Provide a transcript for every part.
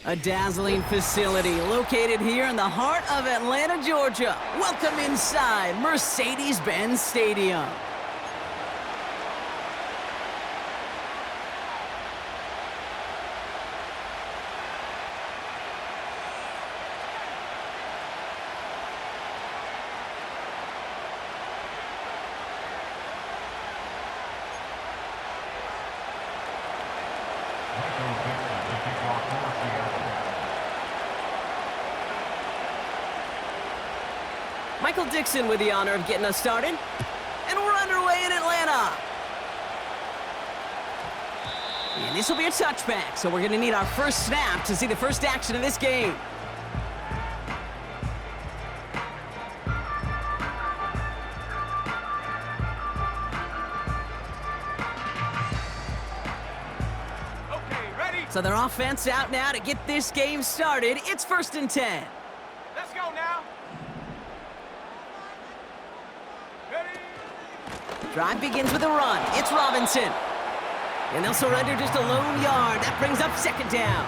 A dazzling facility located here in the heart of Atlanta, Georgia. Welcome inside Mercedes-Benz Stadium. Michael Dixon with the honor of getting us started. And we're underway in Atlanta. And this will be a touchback, so we're going to need our first snap to see the first action of this game. Okay, ready? So their offense out now to get this game started. It's 1st and 10. Let's go now. Drive begins with a run. It's Robinson. And they'll surrender just a lone yard. That brings up 2nd down.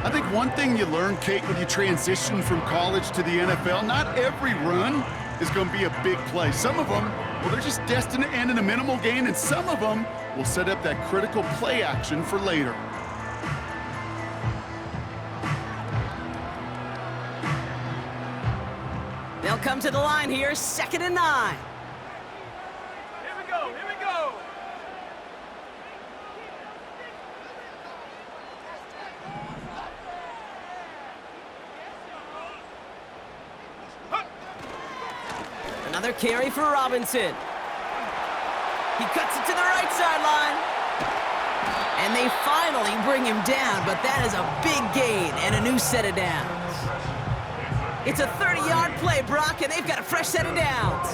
I think one thing you learn, Kate, when you transition from college to the NFL, not every run is going to be a big play. Some of them, well, they're just destined to end in a minimal gain, and some of them will set up that critical play action for later. They'll come to the line here, 2nd and 9. Here we go. Another carry for Robinson. He cuts it to the right sideline. And they finally bring him down, but that is a big gain and a new set of downs. It's a 30-yard play, Brock, and they've got a fresh set of downs.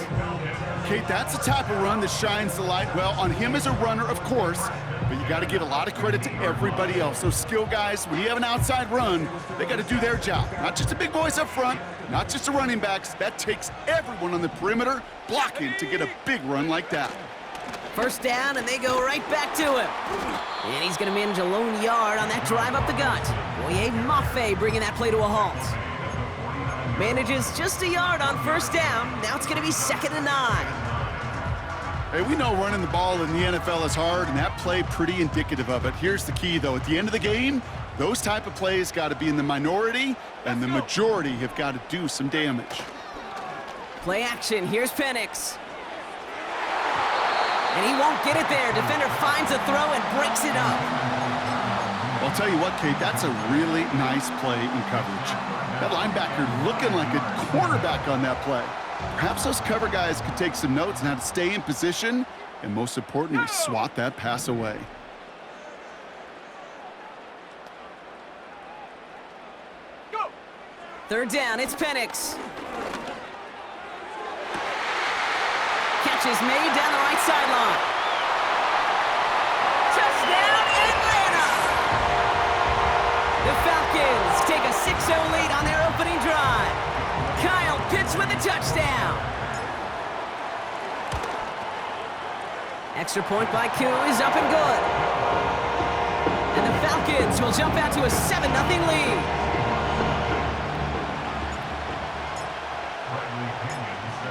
Kate, that's the type of run that shines the light, well, on him as a runner, of course, but you got to give a lot of credit to everybody else. Those skill guys, when you have an outside run, they got to do their job. Not just the big boys up front, not just the running backs. That takes everyone on the perimeter blocking to get a big run like that. 1st down, and they go right back to him. And he's going to manage a lone yard on that drive up the gut. Boye Mafe bringing that play to a halt. Manages just a yard on 1st down. Now it's going to be 2nd and 9. Hey, we know running the ball in the NFL is hard, and that play pretty indicative of it. Here's the key, though. At the end of the game, those type of plays got to be in the minority, and the majority have got to do some damage. Play action. Here's Penix. And he won't get it there. Defender finds a throw and breaks it up. I'll tell you what, Kate, that's a really nice play in coverage. That linebacker looking like a cornerback on that play. Perhaps those cover guys could take some notes on how to stay in position and, most importantly, swat that pass away. Go. 3rd down, it's Penix. Catch is made down the right sideline. Touchdown, Atlanta! The Falcons take a 6-0 lead on their opening drive. Kyle Pitts with a touchdown. Extra point by Koo is up and good. And the Falcons will jump out to a 7-0 lead.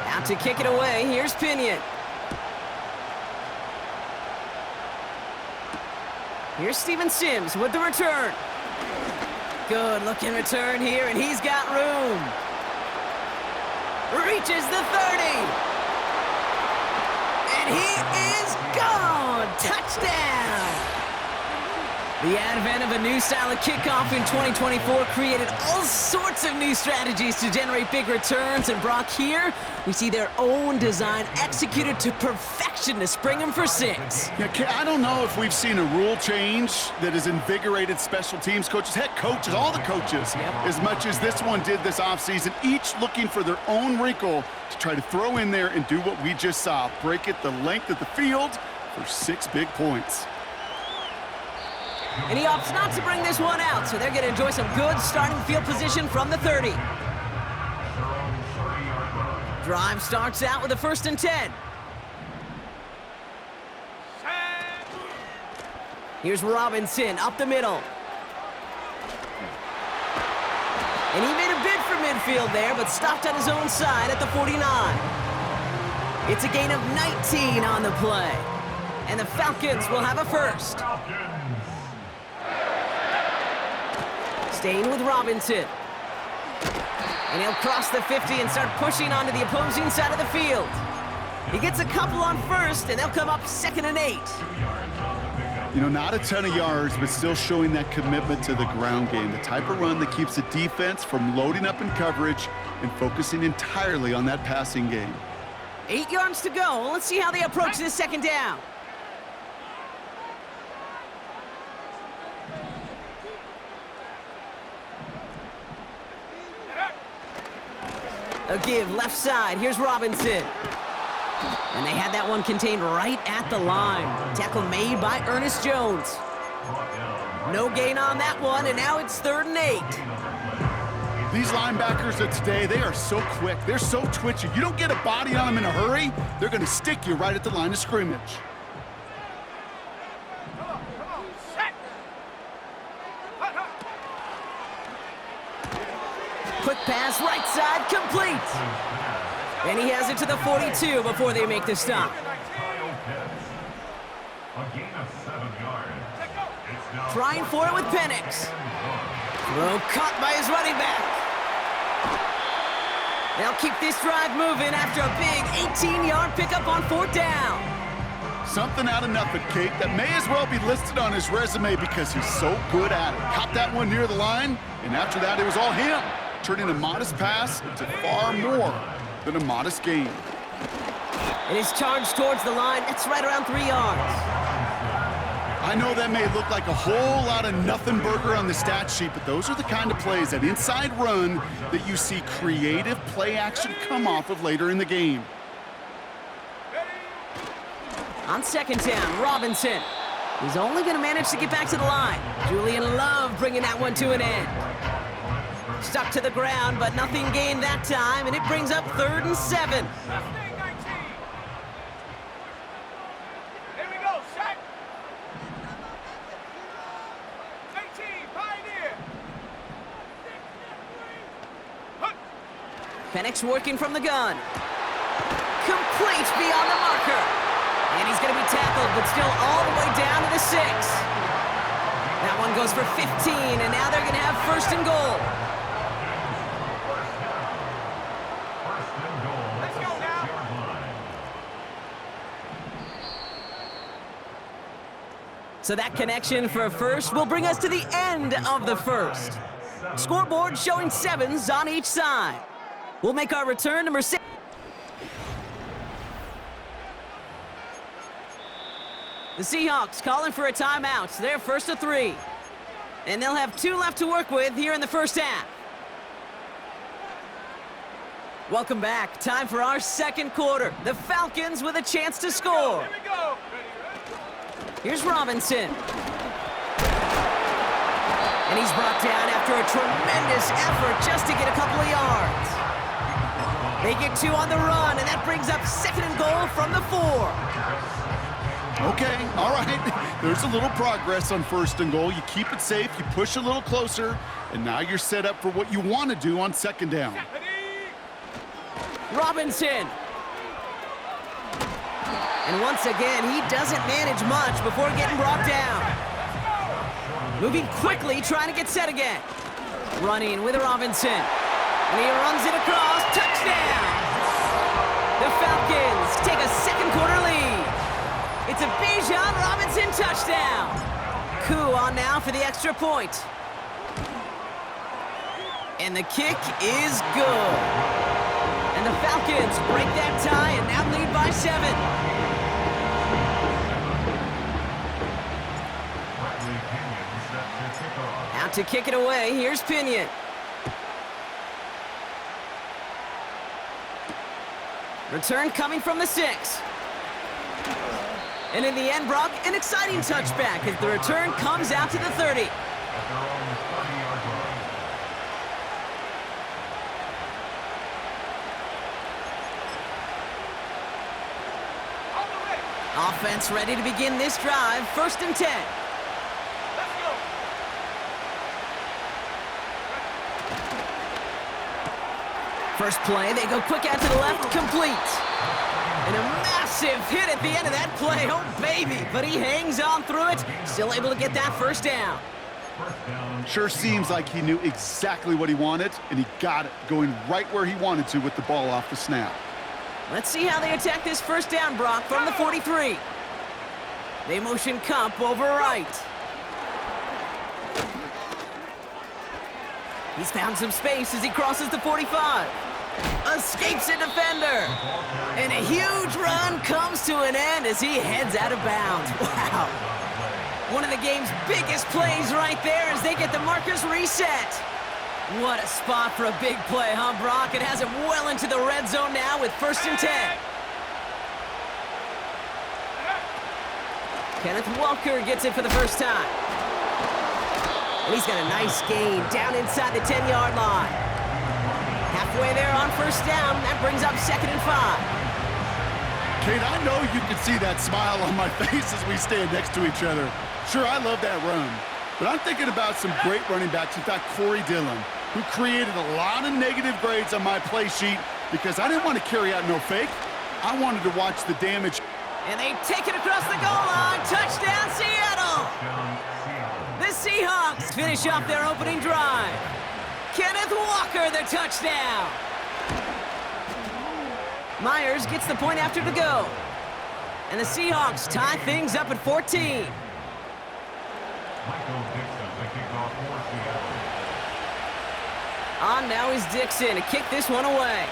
Out to kick it away, here's Pinion. Here's Steven Sims with the return. Good looking return here, and he's got room. Reaches the 30. And he is gone. Touchdown. The advent of a new style of kickoff in 2024 created all sorts of new strategies to generate big returns. And Brock, here, we see their own design executed to perfection to spring them for 6. Yeah, I don't know if we've seen a rule change that has invigorated special teams coaches, head coaches, all the coaches, as much as this one did this offseason, each looking for their own wrinkle to try to throw in there and do what we just saw, break it the length of the field for 6 big points. And he opts not to bring this one out, so they're going to enjoy some good starting field position from the 30. Drive starts out with a 1st and 10. Here's Robinson up the middle. And he made a bid for midfield there, but stopped on his own side at the 49. It's a gain of 19 on the play. And the Falcons will have a 1st. Staying with Robinson. And he'll cross the 50 and start pushing onto the opposing side of the field. He gets a couple on 1st, and they'll come up 2nd and 8. You know, not a ton of yards, but still showing that commitment to the ground game. The type of run that keeps the defense from loading up in coverage and focusing entirely on that passing game. 8 yards to go. Let's see how they approach this 2nd down. A give left side. Here's Robinson. And they had that one contained right at the line. Tackle made by Ernest Jones. No gain on that one, and now it's 3rd and 8. These linebackers of today, they are so quick. They're so twitchy. You don't get a body on them in a hurry, they're going to stick you right at the line of scrimmage. Quick pass, right side, complete. And he has it to the 42 before they make the stop. Trying for it with Penix. Throw caught by his running back. They'll keep this drive moving after a big 18-yard pickup on 4th down. Something out of nothing, Kate, that may as well be listed on his resume because he's so good at it. Caught that one near the line, and after that, it was all him, turning a modest pass into far more than a modest gain. And his charge towards the line, it's right around 3 yards. I know that may look like a whole lot of nothing burger on the stat sheet, but those are the kind of plays, that inside run, that you see creative play action come off of later in the game. On 2nd down, Robinson. He's only going to manage to get back to the line. Julian Love bringing that one to an end. Stuck to the ground, but nothing gained that time, and it brings up 3rd and 7. Here we go, set. 18, Pioneer. Penix working from the gun. Complete beyond the marker. And he's going to be tackled, but still all the way down to the 6. That one goes for 15, and now they're going to have 1st and goal. Let's go now. So that connection for a 1st will bring us to the end of the 1st. Scoreboard showing 7s on each side. We'll make our return to Mercedes. The Seahawks calling for a timeout. They're 1st and 3. And they'll have 2 left to work with here in the 1st half. Welcome back. Time for our 2nd quarter. The Falcons with a chance to score. Here we go. Here's Robinson. And he's brought down after a tremendous effort just to get a couple of yards. They get 2 on the run, and that brings up 2nd and goal from the 4. Okay, all right. There's a little progress on 1st and goal. You keep it safe, you push a little closer, and now you're set up for what you want to do on 2nd down. Robinson. And once again, he doesn't manage much before getting brought down. Moving quickly, trying to get set again. Running with Robinson. And he runs it across. Touchdown! The Falcons take a 2nd quarter lead. It's a Bijan Robinson touchdown. Koo on now for the extra point. And the kick is good. And the Falcons break that tie and now lead by 7. Out to kick it away, here's Pinion. Return coming from the 6. And in the end, Brock, an exciting touchback as the return comes out to the 30. Offense ready to begin this drive, 1st and 10. Let's go. First play, they go quick out to the left, complete. And a massive hit at the end of that play, oh baby. But he hangs on through it, still able to get that 1st down. Sure seems like he knew exactly what he wanted, and he got it, going right where he wanted to with the ball off the snap. Let's see how they attack this 1st down, Brock, from the 43. They motion Cup over right. He's found some space as he crosses the 45. Escapes a defender. And a huge run comes to an end as he heads out of bounds. Wow. One of the game's biggest plays right there as they get the markers reset. What a spot for a big play, huh, Brock? It has him well into the red zone now with 1st and 10. Kenneth Walker gets it for the first time. And he's got a nice gain down inside the 10-yard line. Halfway there on 1st down, that brings up 2nd and 5. Kate, I know you can see that smile on my face as we stand next to each other. Sure, I love that run. But I'm thinking about some great running backs. In fact, Corey Dillon, who created a lot of negative grades on my play sheet because I didn't want to carry out no fake. I wanted to watch the damage. And they take it across the goal line. Touchdown, Seattle! The Seahawks finish off their opening drive. Kenneth Walker, the touchdown. Myers gets the point after to go. And the Seahawks tie things up at 14. On now is Dixon to kick this one away.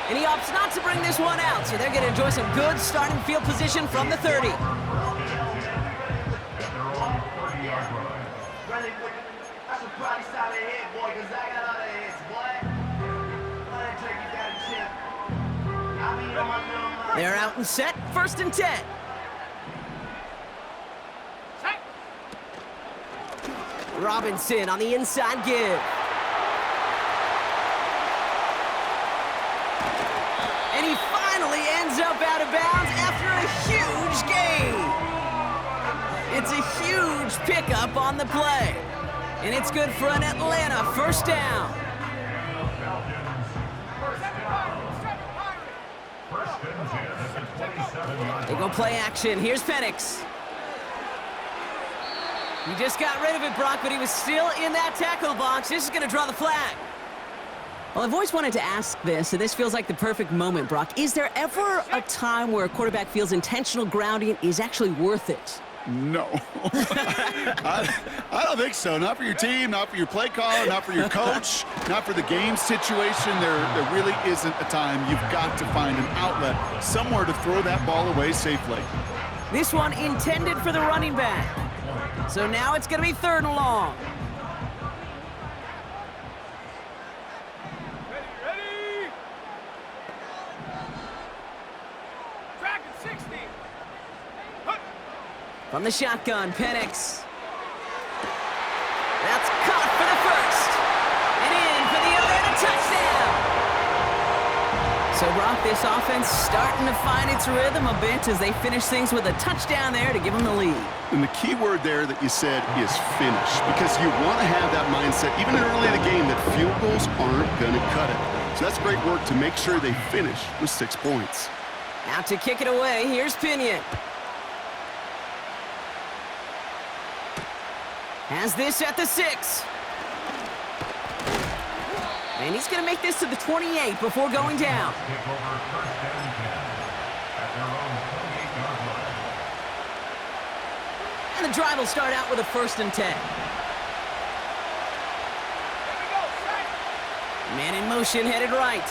And he opts not to bring this one out, so they're going to enjoy some good starting field position from the 30. They're out and set, 1st and 10. Robinson on the inside give. And he finally ends up out of bounds after a huge gain. It's a huge pickup on the play. And it's good for an Atlanta 1st down. They go play action. Here's Penix. He just got rid of it, Brock, but he was still in that tackle box. This is going to draw the flag. Well, I've always wanted to ask this, and this feels like the perfect moment, Brock. Is there ever a time where a quarterback feels intentional grounding is actually worth it? No. I don't think so. Not for your team, not for your play caller, not for your coach, not for the game situation. There really isn't a time. You've got to find an outlet, somewhere to throw that ball away safely. This one intended for the running back. So now it's going to be 3rd and long. Ready? Track at 60. From the shotgun, Penix. That's caught for the 1st. And in for the other, and a touchdown. So, Brock, this offense starting to find its rhythm a bit as they finish things with a touchdown there to give them the lead. And the key word there that you said is finish, because you want to have that mindset, even early in the game, that field goals aren't going to cut it. So that's great work to make sure they finish with 6 points. Out to kick it away, here's Pinion. Has this at the 6. And he's going to make this to the 28 before going down. And the drive will start out with a 1st and 10. Here we go, set. Man in motion, headed right.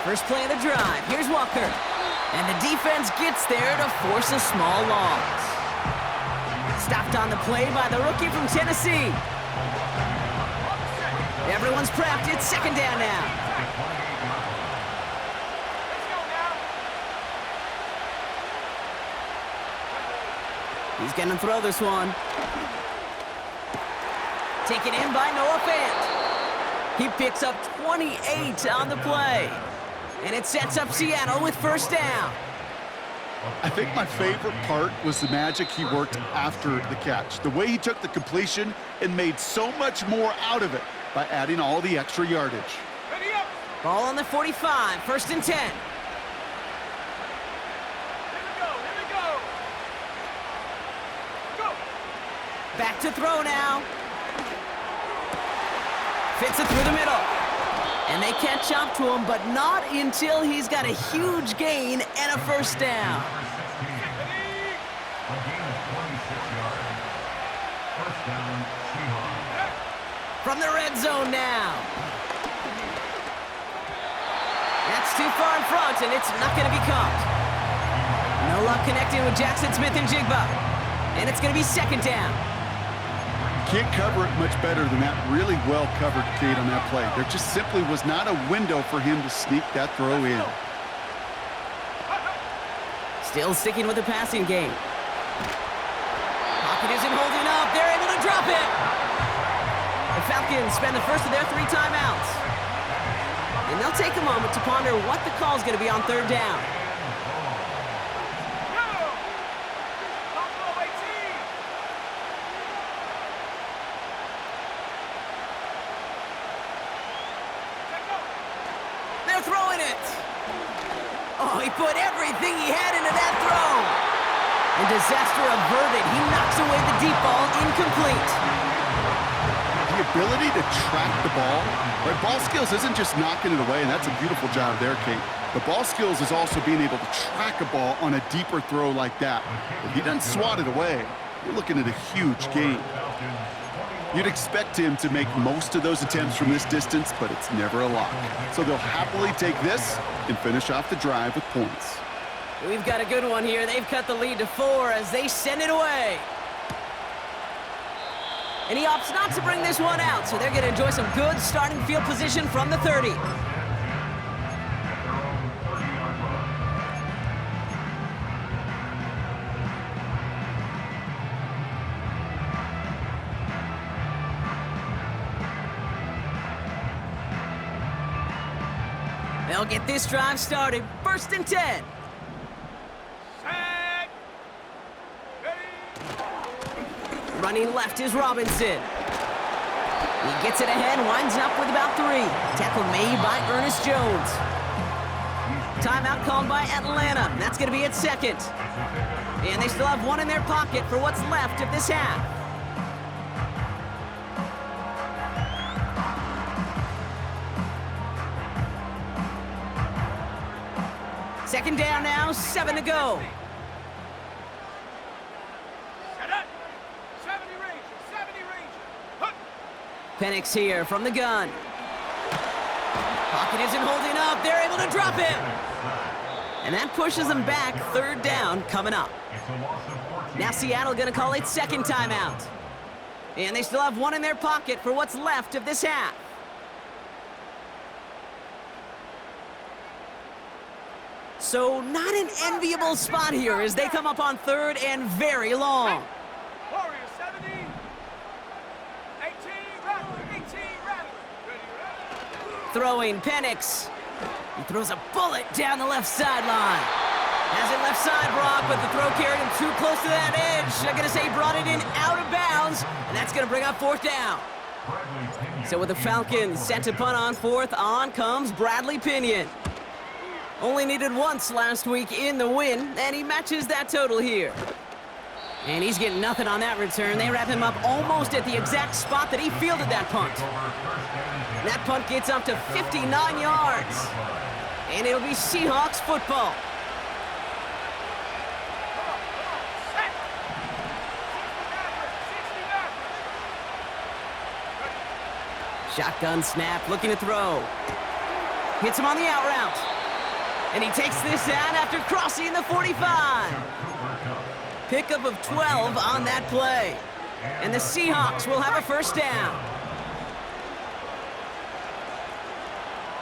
First play of the drive. Here's Walker. And the defense gets there to force a small loss. Stopped on the play by the rookie from Tennessee. Everyone's prepped. It's 2nd down now. Let's go now. He's going to throw this one. Taken in by Noah Fant. He picks up 28 on the play. And it sets up Seattle with 1st down. I think my favorite part was the magic he worked after the catch. The way he took the completion and made so much more out of it by adding all the extra yardage. Ready up. Ball on the 45, 1st and 10. Here we go, here we go. Go. Back to throw now. Fits it through the middle. And they catch up to him, but not until he's got a huge gain and a 1st down. Ready. A gain of 26 yards. 1st down, Seahawks. From the red zone now. That's too far in front, and it's not going to be caught. No luck connecting with Jackson Smith and Jigba. And it's going to be 2nd down. Can't cover it much better than that. Really well covered, Kate, on that play. There just simply was not a window for him to sneak that throw in. Still sticking with the passing game. Pocket isn't holding up. They're able to drop it. The Falcons spend the first of their 3 timeouts. And they'll take a moment to ponder what the call is going to be on 3rd down. Go. Buffalo 18. Check go. They're throwing it. Oh, he put everything he had into that throw. And disaster averted. He knocks away the deep ball, incomplete. The ability to track the ball, right? Ball skills isn't just knocking it away, and that's a beautiful job there, Kate. The ball skills is also being able to track a ball on a deeper throw like that. If he doesn't swat it away, you're looking at a huge gain. You'd expect him to make most of those attempts from this distance, but it's never a lock. So they'll happily take this and finish off the drive with points. We've got a good one here. They've cut the lead to 4 as they send it away. And he opts not to bring this one out, so they're going to enjoy some good starting field position from the 30. They'll get this drive started. 1st and 10. Set. Ready. Running left is Robinson. He gets it ahead, winds up with about 3. Tackle made by Ernest Jones. Timeout called by Atlanta. That's going to be at 2nd. And they still have 1 in their pocket for what's left of this half. Second down now, 7 to go. Set up. 70 Ranger, 70 Ranger. Hup. Penix here from the gun. Pocket isn't holding up. They're able to drop him. And that pushes them back. 3rd down coming up. Now Seattle going to call it 2nd timeout. And they still have 1 in their pocket for what's left of this half. So not an enviable spot here as they come up on 3rd and very long. Warrior 70. 18 Rattler, 18 Rattler. Ready, ready. Throwing Penix. He throws a bullet down the left sideline. Has it left side, Brock, but the throw carried him too close to that edge. I'm going to say he brought it in out of bounds, and that's going to bring up 4th down. So with the Falcons set to punt on 4th, on comes Bradley Pinion. Only needed once last week in the win, and he matches that total here. And he's getting nothing on that return. They wrap him up almost at the exact spot that he fielded that punt. That punt gets up to 59 yards. And it'll be Seahawks football. Set. Shotgun snap, looking to throw. Hits him on the out route. And he takes this down after crossing the 45. Pickup of 12 on that play. And the Seahawks will have a first down.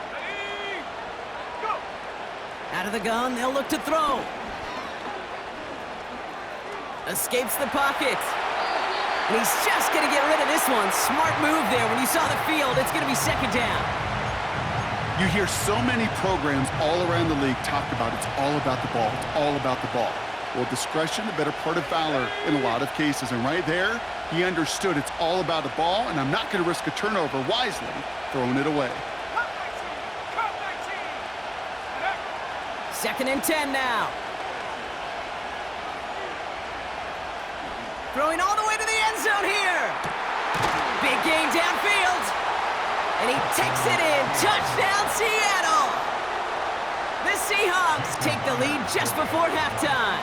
Ready, go! Out of the gun, they'll look to throw. Escapes the pocket. And he's just going to get rid of this one. Smart move there. When you saw the field, it's going to be second down. You hear so many programs all around the league talk about it's all about the ball. It's all about the ball. Well, discretion, the better part of valor in a lot of cases. And right there, he understood it's all about the ball, and I'm not going to risk a turnover wisely, throwing it away. Cut 19! Second and 10 now. Throwing all the way to the end zone here. Big game downfield. And he takes it in. Touchdown, Seattle. The Seahawks take the lead just before halftime.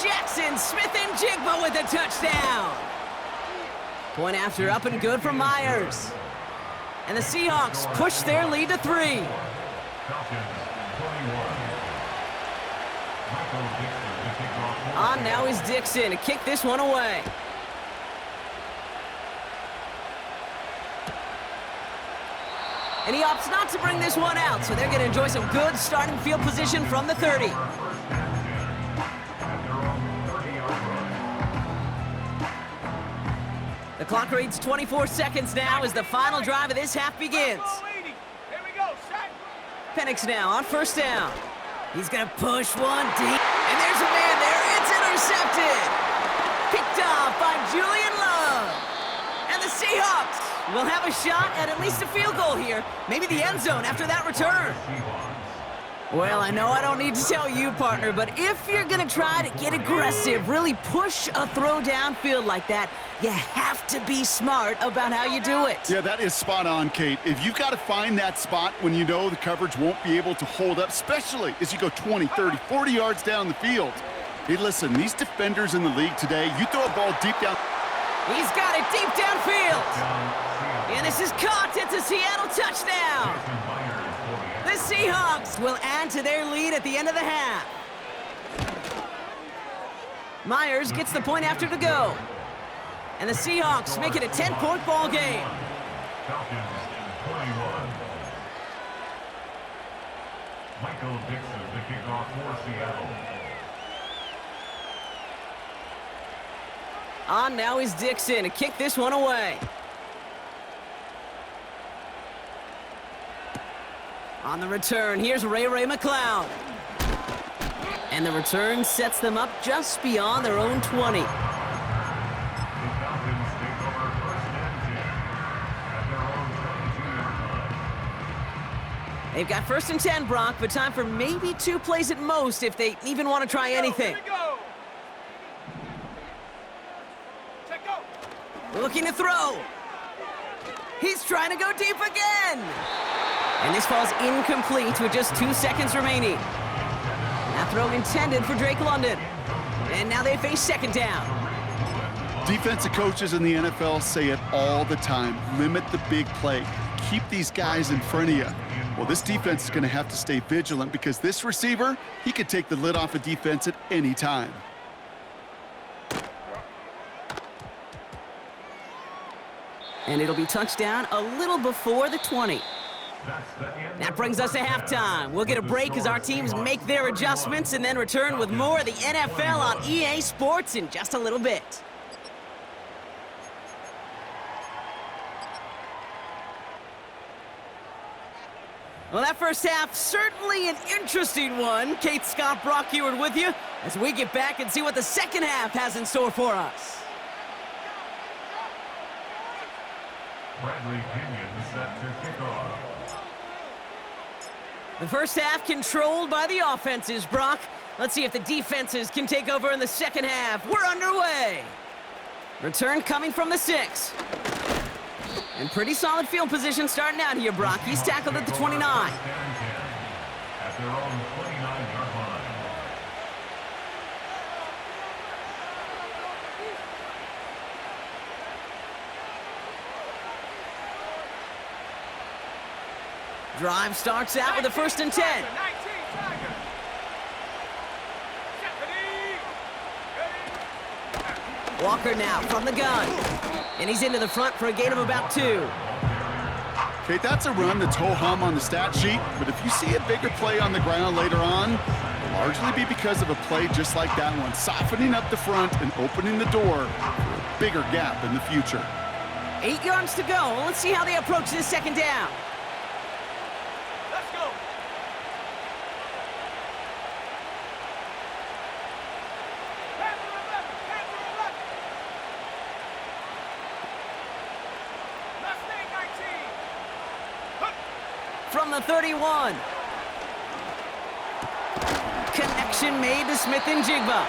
Jackson, Smith, and Jigba with a touchdown. Point after up and good for Myers. And the Seahawks push their lead to 3. Falcons 21. Michael Dixon to kick off. On now is Dixon to kick this one away. And he opts not to bring this one out, so they're going to enjoy some good starting field position from the 30. The clock reads 24 seconds now as the final drive of this half begins. Here we go, set! Penix now on first down. He's going to push one deep. And there's a man there. It's intercepted. Picked off by Julian Love. And the Seahawks will have a shot at least a field goal here. Maybe the end zone after that return. Well, I know I don't need to tell you, partner, but if you're going to try to get aggressive, really push a throw downfield like that, you have to be smart about how you do it. Yeah, that is spot on, Kate. If you've got to find that spot when you know the coverage won't be able to hold up, especially as you go 20, 30, 40 yards down the field. Hey, listen, these defenders in the league today, you throw a ball deep down. He's got it deep downfield. And this is caught. It's a Seattle touchdown. The Seahawks will add to their lead at the end of the half. Myers gets the point after to go. And the Seahawks make it a 10-point ball game. Falcons 21. Michael Dixon to kick off for Seattle. On now is Dixon to kick this one away. On the return, here's Ray McCloud. And the return sets them up just beyond their own 20. The Falcons take over first and 10 at their own 22-yard line. They've got first and 10, Brock, but time for maybe 2 plays at most if they even want to try anything. Here we go! Check go! Looking to throw. He's trying to go deep again. And this falls incomplete with just 2 seconds remaining. That throw intended for Drake London. And now they face second down. Defensive coaches in the NFL say it all the time. Limit the big play. Keep these guys in front of you. Well, this defense is going to have to stay vigilant because this receiver, he could take the lid off a defense at any time. And it'll be touchdown a little before the 20. That brings us to halftime. We'll get a break as our teams make their adjustments and then return with more of the NFL on EA Sports in just a little bit. Well, that first half, certainly an interesting one. Kate, Scott, Brock Heward with you as we get back and see what the second half has in store for us. Bradley Pinion set to kick off. The first half controlled by the offenses, Brock. Let's see if the defenses can take over in the second half. We're underway. Return coming from the 6. And pretty solid field position starting out here, Brock. He's tackled at the 29. At their own 29-yard line. Drive starts out with a 1st and 10. 19 Tiger. Ready. Walker now from the gun. And he's into the front for a gain of about 2. Okay, that's a run that's ho-hum on the stat sheet, but if you see a bigger play on the ground later on, it'll largely be because of a play just like that one, softening up the front and opening the door for a bigger gap in the future. 8 yards to go. Let's see how they approach this 2nd down. Let's go. Panther 11. Panther 11. Mustang 19. Hup. From the 31. Connection made to Smith and Jigba.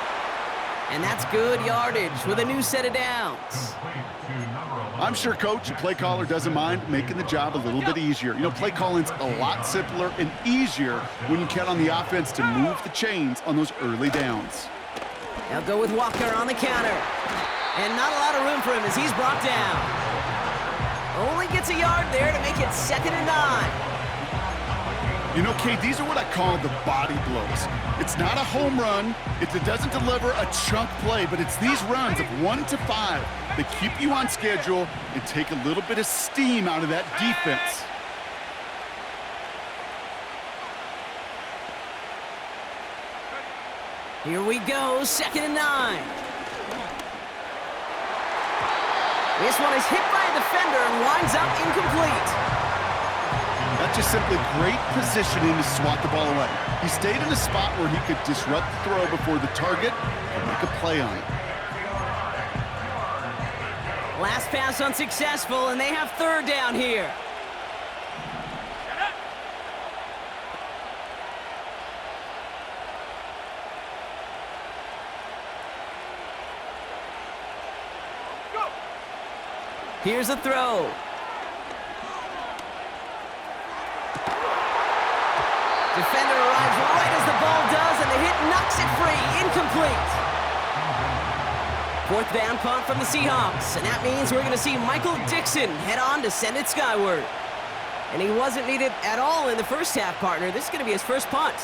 And that's good yardage with a new set of downs. I'm sure coach and play caller doesn't mind making the job a little bit easier. You know, play calling's a lot simpler and easier when you count on the offense to move the chains on those early downs. They'll go with Walker on the counter. And not a lot of room for him as he's brought down. Only gets a yard there to make it 2nd and 9. You know, Kate, these are what I call the body blows. It's not a home run. It doesn't deliver a chunk play, but it's these runs of 1 to 5 that keep you on schedule and take a little bit of steam out of that defense. Here we go, 2nd and 9. This one is hit by a defender and winds up incomplete. That's just simply great positioning to swat the ball away. He stayed in a spot where he could disrupt the throw before the target and make a play on it. Last pass unsuccessful, and they have 3rd down here. Shut up. Go. Here's a throw. Defender arrives right as the ball does, and the hit knocks it free. Incomplete. 4th down punt from the Seahawks, and that means we're going to see Michael Dixon head on to send it skyward. And he wasn't needed at all in the first half, partner. This is going to be his first punt.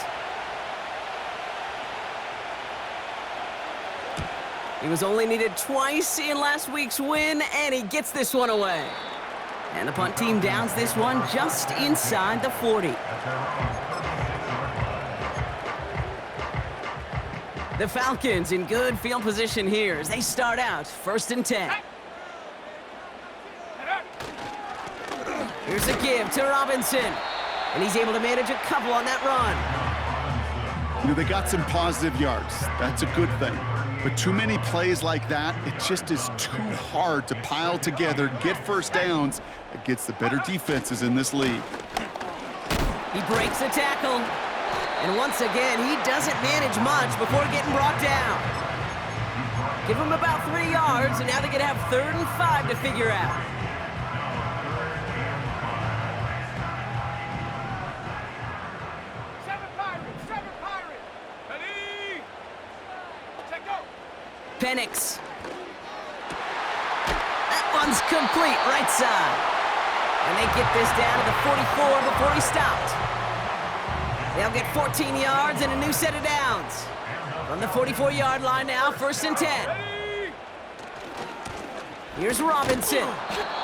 He was only needed twice in last week's win, and he gets this one away. And the punt team downs this one just inside the 40. The Falcons in good field position here as they start out 1st and 10. Here's a give to Robinson, and he's able to manage a couple on that run. You know, they got some positive yards. That's a good thing. But too many plays like that, it just is too hard to pile together, get 1st downs against the better defenses in this league. He breaks the tackle. And once again, he doesn't manage much before getting brought down. Give him about 3 yards, and now they're going to have 3rd and 5 to figure out. Seven Pirates. Ready. Check go. Penix. That one's complete, right side. And they get this down to the 44 before he stopped. They'll get 14 yards and a new set of downs. From the 44-yard line now, 1st and 10. Here's Robinson,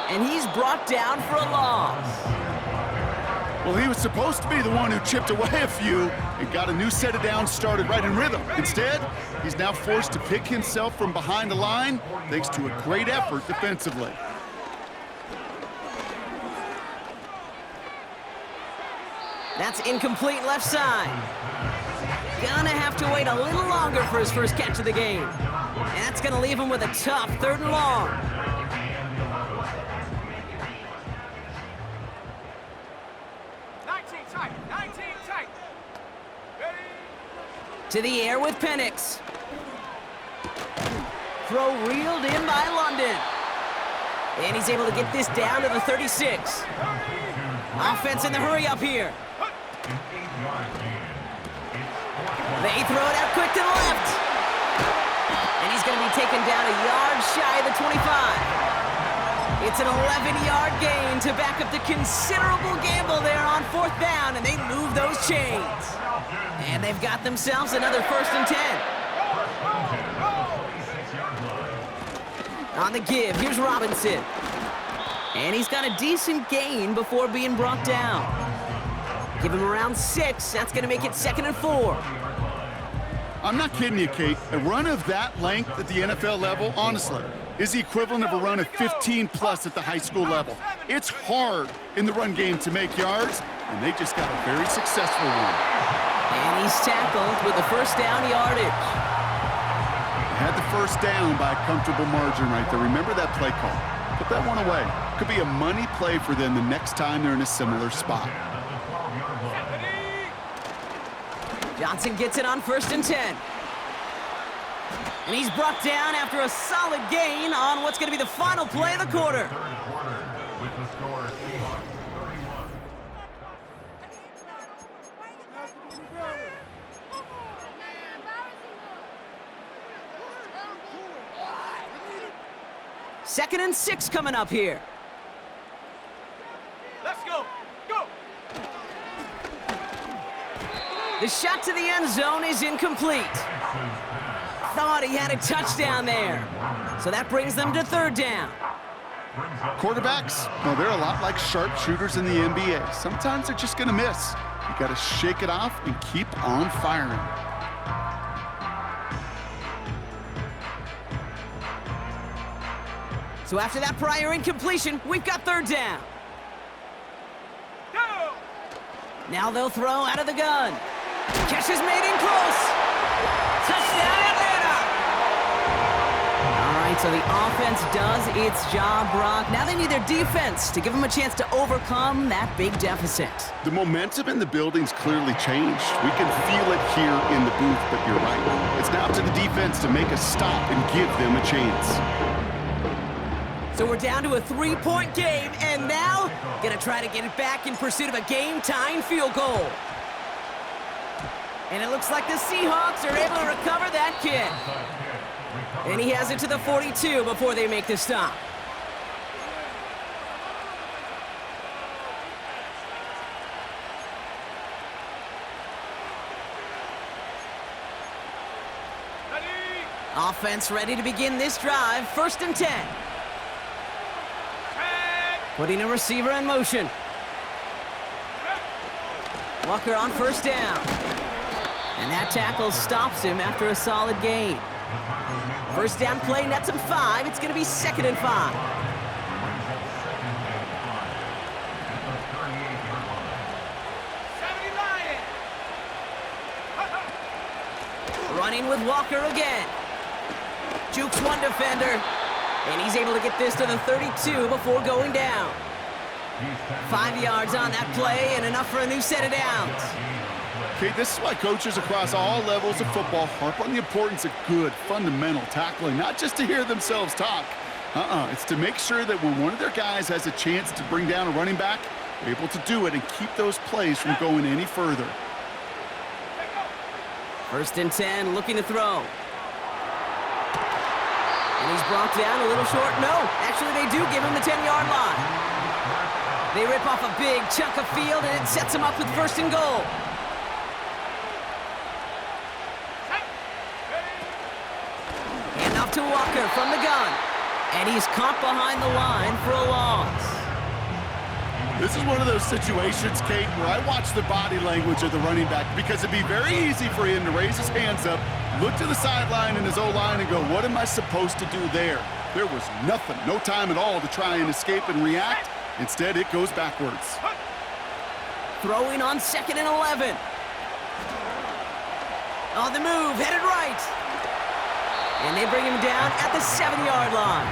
and he's brought down for a loss. Well, he was supposed to be the one who chipped away a few and got a new set of downs started right in rhythm. Instead, he's now forced to pick himself from behind the line thanks to a great effort defensively. That's incomplete left side. Gonna have to wait a little longer for his first catch of the game. And that's gonna leave him with a tough 3rd and long. To the air with Penix. Throw reeled in by London. And he's able to get this down to the 36. Offense in the hurry up here. They throw it out quick to the left. And he's going to be taken down a yard shy of the 25. It's an 11-yard gain to back up the considerable gamble there on 4th down, and they move those chains. And they've got themselves another 1st and 10. On the give, here's Robinson. And he's got a decent gain before being brought down. Give him around 6. That's going to make it 2nd and 4. I'm not kidding you, Kate. A run of that length at the NFL level, honestly, is the equivalent of a run of 15-plus at the high school level. It's hard in the run game to make yards, and they just got a very successful one. And he's tackled with the 1st down yardage. Had the 1st down by a comfortable margin right there. Remember that play call. Put that one away. Could be a money play for them the next time they're in a similar spot. Johnson gets it on 1st and 10. And he's brought down after a solid gain on what's going to be the final play of the quarter. With the score, Seahawks 31. Second and 6 coming up here. Let's go. Go. The shot to the end zone is incomplete. Thought he had a touchdown there. So that brings them to 3rd down. Quarterbacks, well, they're a lot like sharpshooters in the NBA. Sometimes they're just going to miss. You got to shake it off and keep on firing. So after that prior incompletion, we've got 3rd down. Go. Now they'll throw out of the gun. Catch is made in close. Touchdown, Atlanta! All right, so the offense does its job, Brock. Now they need their defense to give them a chance to overcome that big deficit. The momentum in the building's clearly changed. We can feel it here in the booth, but you're right. It's now up to the defense to make a stop and give them a chance. So we're down to a 3-point game, and now gonna try to get it back in pursuit of a game-tying field goal. And it looks like the Seahawks are able to recover that kick. And he has it to the 42 before they make the stop. Ready. Offense ready to begin this drive. 1st and 10. Putting a receiver in motion. Walker on 1st down. And that tackle stops him after a solid gain. 1st down play nets him 5. It's going to be 2nd and 5. Running with Walker again. Jukes one defender. And he's able to get this to the 32 before going down. 5 yards on that play and enough for a new set of downs. Okay, this is why coaches across all levels of football harp on the importance of good, fundamental tackling, not just to hear themselves talk. It's to make sure that when one of their guys has a chance to bring down a running back, they're able to do it and keep those plays from going any further. 1st and 10, looking to throw. And he's brought down a little short. No, actually they do give him the 10-yard line. They rip off a big chunk of field, and it sets him up with 1st and goal. And off to Walker from the gun. And he's caught behind the line for a loss. This is one of those situations, Kate, where I watch the body language of the running back because it'd be very easy for him to raise his hands up, look to the sideline in his O-line and go, what am I supposed to do there? There was nothing, no time at all to try and escape and react. Instead, it goes backwards. Throwing on 2nd and 11. On the move, headed right. And they bring him down at the 7-yard line.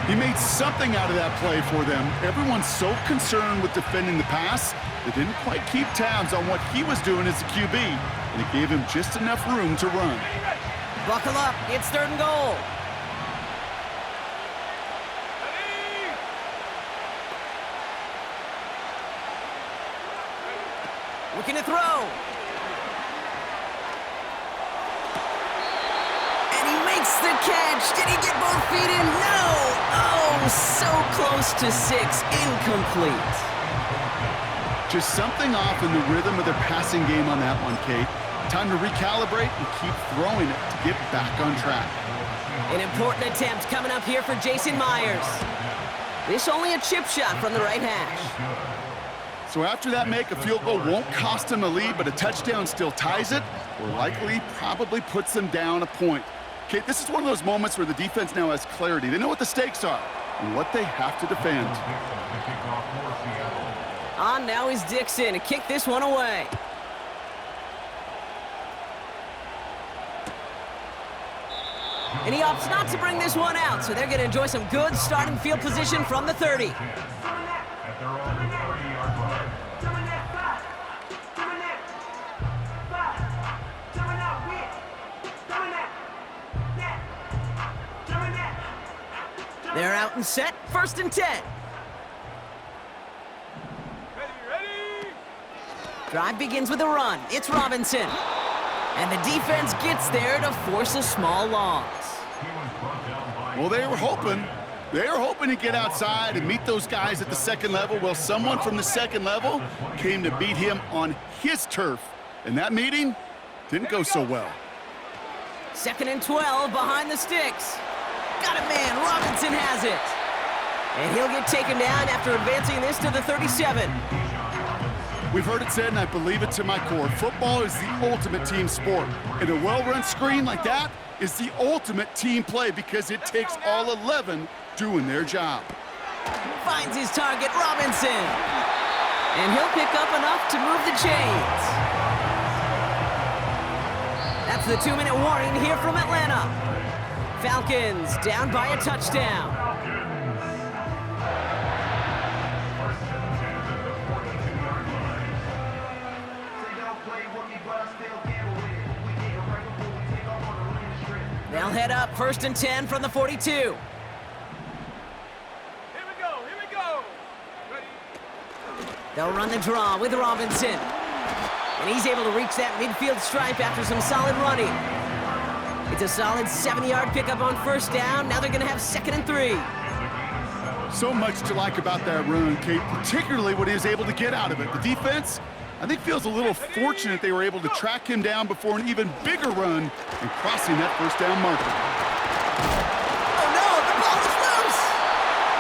He made something out of that play for them. Everyone's so concerned with defending the pass, they didn't quite keep tabs on what he was doing as a QB, and it gave him just enough room to run. Buckle up, it's 3rd and goal. Looking to throw. And he makes the catch. Did he get both feet in? No. Oh, Oh, so close to 6. Incomplete. Just something off in the rhythm of their passing game on that one, Kate. Time to recalibrate and keep throwing it to get back on track. An important attempt coming up here for Jason Myers. This only a chip shot from the right hash. So after that make, a field goal won't cost them a lead, but a touchdown still ties it, or likely probably puts them down a point. Kate, this is one of those moments where the defense now has clarity. They know what the stakes are and what they have to defend. On now is Dixon to kick this one away. And he opts not to bring this one out, so they're going to enjoy some good starting field position from the 30. At their own 30-yard line. They're out and set, 1st and 10. Ready. Drive begins with a run. It's Robinson. And the defense gets there to force a small loss. Well, they were hoping to get outside and meet those guys at the second level. Well, someone from the second level came to beat him on his turf. And that meeting didn't go so well. 2nd and 12 behind the sticks. Got it, man. Robinson has it. And he'll get taken down after advancing this to the 37. We've heard it said, and I believe it to my core, football is the ultimate team sport. And a well-run screen like that is the ultimate team play because it takes all 11 doing their job. Finds his target, Robinson. And he'll pick up enough to move the chains. That's the 2-minute warning here from Atlanta. Falcons down by a touchdown. They'll head up 1st and 10 from the 42. Here we go. Ready. They'll run the draw with Robinson. And he's able to reach that midfield stripe after some solid running. It's a solid 70-yard pickup on 1st down. Now they're going to have 2nd and 3. So much to like about that run, Kate, particularly what he was able to get out of it. The defense, I think, feels a little fortunate they were able to track him down before an even bigger run and crossing that 1st down marker. Oh, no, the ball is loose.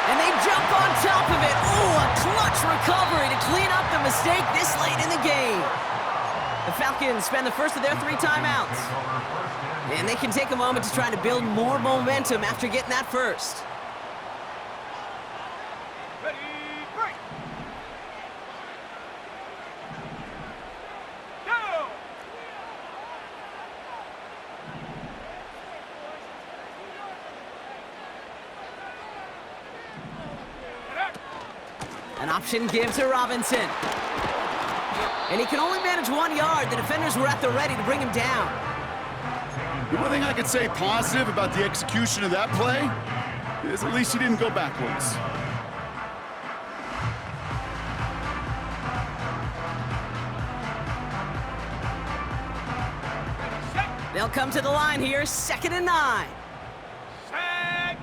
And they jump on top of it. Ooh, a clutch recovery to clean up the mistake this late in the game. The Falcons spend the first of their 3 timeouts. And they can take a moment to try to build more momentum after getting that first. Ready, break. Go. An option gives to Robinson. And he can only manage 1 yard. The defenders were at the ready to bring him down. The one thing I could say positive about the execution of that play is at least he didn't go backwards. They'll come to the line here, 2nd and 9. Set.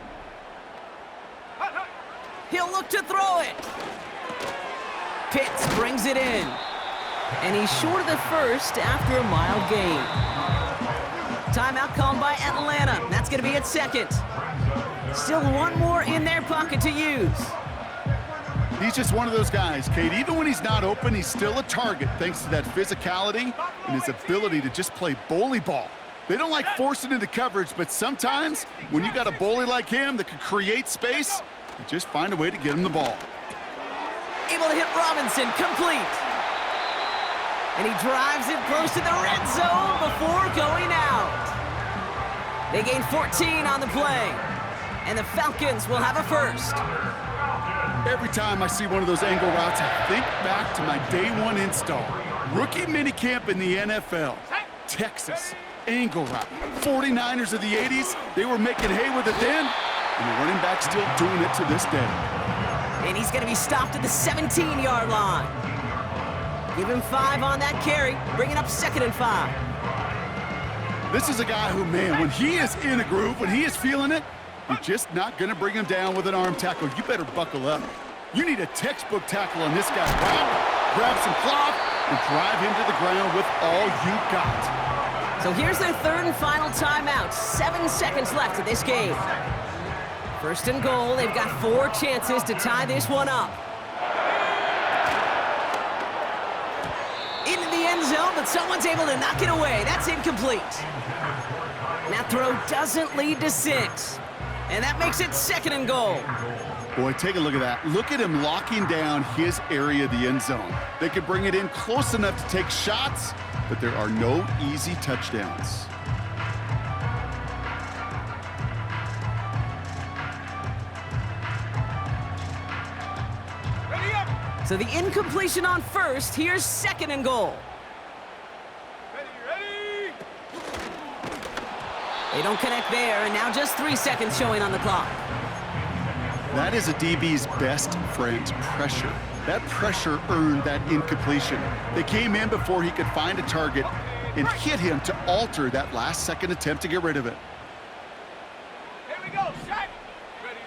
Hut. He'll look to throw it. Pitts brings it in. And he's short of the first after a mild gain. Timeout called by Atlanta. That's going to be at 2nd. Still 1 more in their pocket to use. He's just one of those guys, Kate. Even when he's not open, he's still a target thanks to that physicality and his ability to just play bully ball. They don't like forcing into coverage, but sometimes when you got a bully like him that can create space, you just find a way to get him the ball. Able to hit Robinson, complete. And he drives it close to the red zone before going out. They gain 14 on the play. And the Falcons will have a first. Every time I see one of those angle routes, I think back to my day 1 install. Rookie minicamp in the NFL. Texas, angle route. 49ers of the 80s, they were making hay with it then, and the running back's still doing it to this day. And he's going to be stopped at the 17-yard line. Give him 5 on that carry, bringing up 2nd and 5. This is a guy who, man, when he is in a groove, when he is feeling it, You're just not going to bring him down with an arm tackle. You better buckle up. You need a textbook tackle on this guy. Grab some cloth and drive him to the ground with all you got. So here's their third and final timeout. 7 seconds left of this game. First and goal. They've got 4 chances to tie this one up. Into the end zone, but someone's able to knock it away. That's incomplete. And that throw doesn't lead to 6. And that makes it second and goal. Boy, take a look at that. Look at him locking down his area of the end zone. They can bring it in close enough to take shots, but there are no easy touchdowns. Ready up. So the incompletion on first. Here's second and goal. Ready. They don't connect there, and now just 3 seconds showing on the clock. That is a DB's best friend, pressure. That pressure earned that incompletion. They came in before he could find a target and hit him to alter that last-second attempt to get rid of it. Here we go. Set. Ready.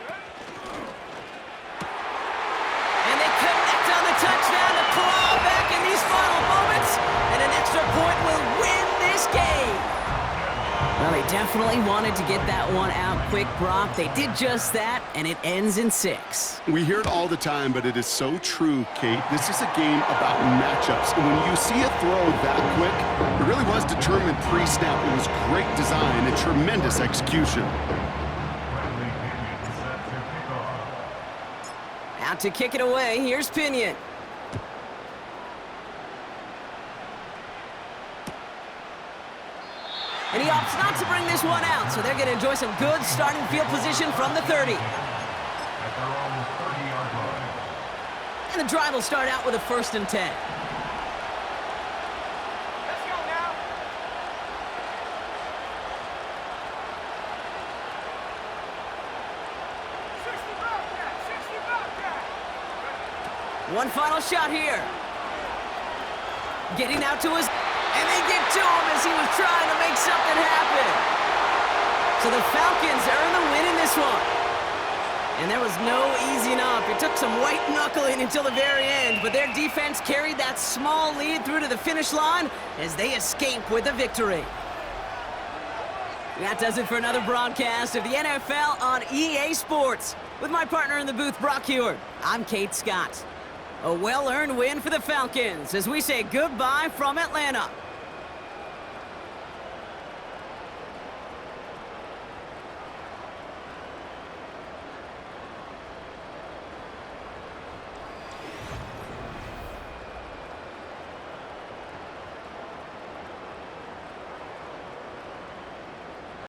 And they connect on the touchdown to claw back in these final moments, and an extra point will win this game. Well, they definitely wanted to get that one out quick, Brock. They did just that, and it ends in 6. We hear it all the time, but it is so true, Kate. This is a game about matchups. And when you see a throw that quick, it really was determined pre-snap. It was great design and tremendous execution. Out to kick it away, here's Pinion. And he opts not to bring this one out, so they're going to enjoy some good starting field position from the 30. And the drive will start out with a 1st and 10. Let's go now. One final shot here. Getting out to his... And they get to him as he was trying to make something happen. So the Falcons earn the win in this one. And there was no easing up. It took some white knuckling until the very end, but their defense carried that small lead through to the finish line as they escape with a victory. That does it for another broadcast of the NFL on EA Sports. With my partner in the booth, Brock Heward, I'm Kate Scott. A well-earned win for the Falcons as we say goodbye from Atlanta.